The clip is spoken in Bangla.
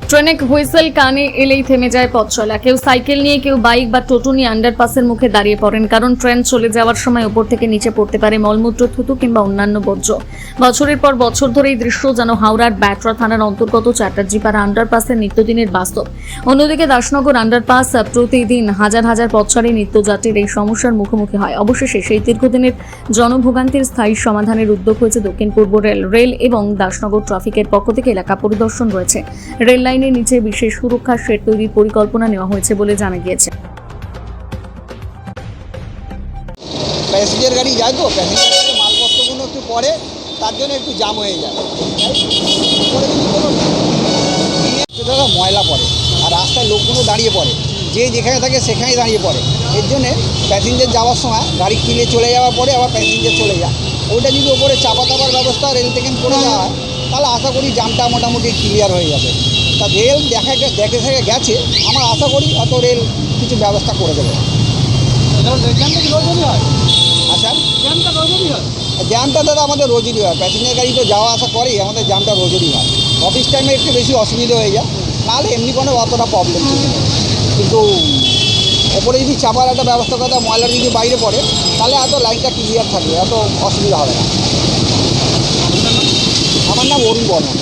ট্রেনে হুইসেল কানে এলেই থেমে যায় পথ চলা। কেউ সাইকেল নিয়ে, কেউ বাইক বা টোটো নিয়ে আন্ডারপাসের মুখে দাঁড়িয়ে পড়েন, কারণ ট্রেন চলে যাওয়ার সময় উপর থেকে নিচে পড়তে পারে মলমূত্র, থুতু কিংবা অন্যান্য বর্জ্য। বছরের পর বছর ধরে এই দৃশ্য যেন হাওড়ার ব্যাটরা থানার অন্তর্গত চ্যাটার্জিপাড়া আন্ডারপাসের নিত্যদিনের বাস্তব। অন্যদিকে দাসনগর আন্ডারপাস প্রতিদিন হাজার হাজার পথচারী নিত্যযাত্রীর এই সমস্যার মুখোমুখি হয়। অবশেষে সেই দীর্ঘদিনের জনভোগান্তির স্থায়ী সমাধানের উদ্যোগ হয়েছে দক্ষিণ পূর্ব রেল এবং দাসনগর ট্রাফিকের পক্ষ থেকে এলাকা পরিদর্শন রয়েছে। রেল লাইনের নিচে বিশেষ সুরক্ষা শেড তৈরির পরিকল্পনা নেওয়া হয়েছে বলে জানা গিয়েছে। প্যাসেঞ্জার গাড়ি যায় তো, প্যাসেঞ্জার মালপত্রগুলো একটু পরে, তার জন্য একটু জাম হয়ে যায়। পরে যদি কোনো দাদা ময়লা পড়ে আর রাস্তায় লোকগুলো দাঁড়িয়ে পড়ে, যে যেখানে থাকে সেখানেই দাঁড়িয়ে পড়ে। এর জন্যে প্যাসেঞ্জার যাওয়ার সময় গাড়ি কিনে চলে যাওয়ার পরে আবার প্যাসেঞ্জার চলে যায়, ওইটা যদি ওপরে চাপা দেওয়ার ব্যবস্থা রেল থেকে করে দেওয়া হয়, তাহলে আশা করি জামটা মোটামুটি ক্লিয়ার হয়ে যাবে। তা রেল দেখে গেছে, আমার আশা করি হয়তো রেল কিছু ব্যবস্থা করে দেবে। আচ্ছা, জ্যামটা দাদা আমাদের রোজই হয়, প্যাসেঞ্জার গাড়ি তো যাওয়া আসা করেই, আমাদের জ্যামটা রোজই হয়। অফিস টাইমে একটু বেশি অসুবিধা হয়ে যায়, নাহলে এমনি কোনো অতটা প্রবলেম ছিল না। কিন্তু ওপরে যদি চাপার একটা ব্যবস্থা করে দেয়, ময়লা যদি বাইরে পড়ে, তাহলে এত লাইনটা ক্লিয়ার থাকবে, এত অসুবিধা হবে না। আমার নাম অরুণ বর্মন।